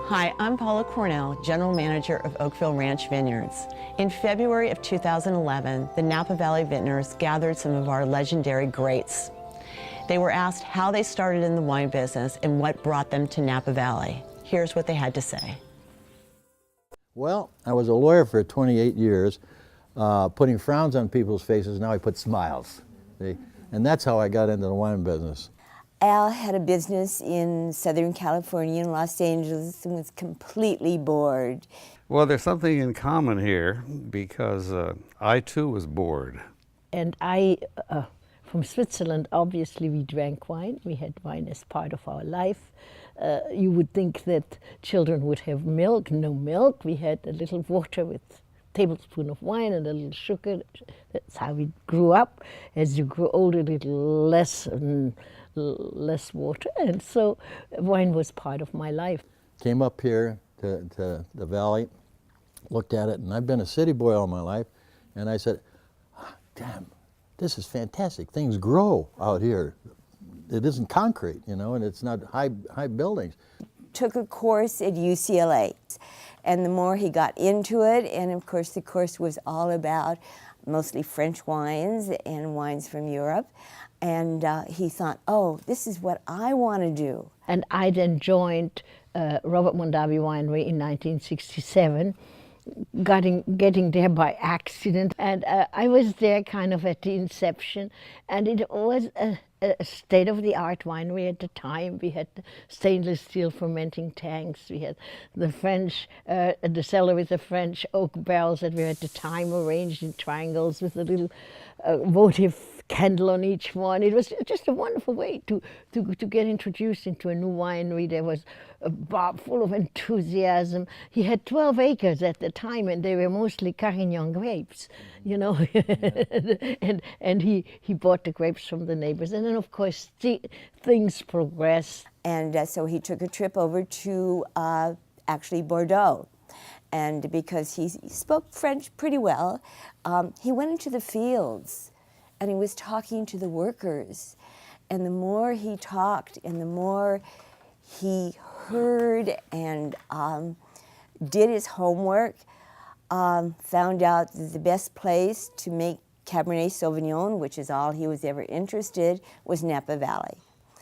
Hi, I'm Paula Kornell, General Manager of Oakville Ranch Vineyards. In February of 2011, the Napa Valley Vintners gathered some of our legendary greats. They were asked how they started in the wine business and what brought them to Napa Valley. Here's what they had to say. Well, I was a lawyer for 28 years, putting frowns on people's faces. Now I put smiles. See? And that's how I got into the wine business. Al had a business in Southern California in Los Angeles and was completely bored. Well, there's something in common here because I too was bored. And I, from Switzerland, obviously we drank wine. We had wine as part of our life. You would think that children would have milk. No milk. We had a little water with a tablespoon of wine and a little sugar. That's how we grew up. As you grow older, a little less and less water. And so wine was part of my life. Came up here to the valley, looked at it, and I've been a city boy all my life, and I said, damn, this is fantastic. Things grow out here. It isn't concrete, you know, and it's not high buildings. Took a course at UCLA, and the more he got into it, and of course the course was all about mostly French wines and wines from Europe, and he thought, oh, this is what I want to do. And I then joined Robert Mondavi Winery in 1967, getting there by accident. And I was there kind of at the inception, and it was a state-of-the-art winery at the time. We had stainless steel fermenting tanks. We had the French, the cellar with the French oak barrels that were at the time arranged in triangles with a little votive candle on each one. It was just a wonderful way to get introduced into a new winery. There was a bar full of enthusiasm. He had 12 acres at the time, and they were mostly Carignan grapes, you know. and he bought the grapes from the neighbors. And then, of course, things progressed. And so he took a trip over to actually Bordeaux. And because he spoke French pretty well, he went into the fields and he was talking to the workers. And the more he talked and the more he heard and did his homework, found out that the best place to make Cabernet Sauvignon, which is all he was ever interested, was Napa Valley.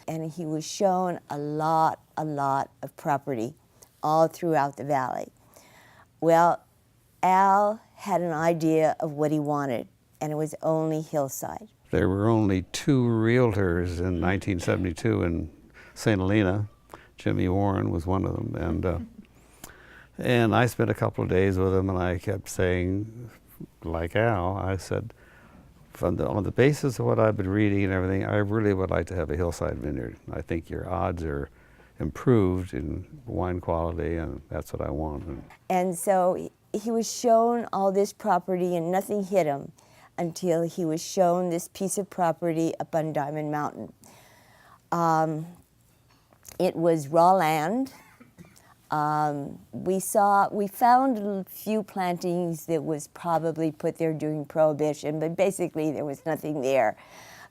And he was shown a lot of property all throughout the valley. Well, Al had an idea of what he wanted, and it was only hillside. There were only two realtors in 1972 in St. Helena. Jimmy Warren was one of them, and I spent a couple of days with him, and I kept saying, like Al, I said, on the basis of what I've been reading and everything, I really would like to have a hillside vineyard. I think your odds are improved in wine quality, and that's what I want. And so he was shown all this property, and nothing hit him until he was shown this piece of property up on Diamond Mountain. It was raw land. We found a few plantings that was probably put there during Prohibition, but basically there was nothing there.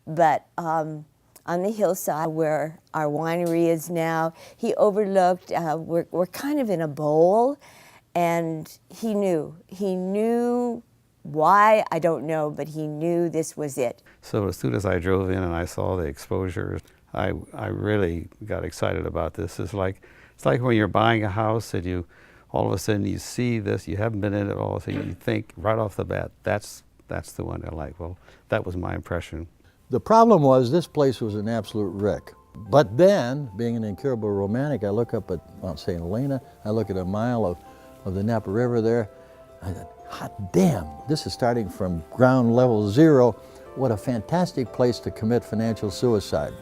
But on the hillside where our winery is now, he overlooked, we're kind of in a bowl, and he knew why, I don't know, but he knew this was it. So as soon as I drove in and I saw the exposure, I really got excited about this. It's like when you're buying a house and you all of a sudden you see this, you haven't been in it all, so you think right off the bat, that's the one I like. Well, that was my impression. The problem was this place was an absolute wreck. But then, being an incurable romantic, I look up at Mount St. Helena, I look at a mile of the Napa River there, I thought, hot damn, this is starting from ground level zero. What a fantastic place to commit financial suicide.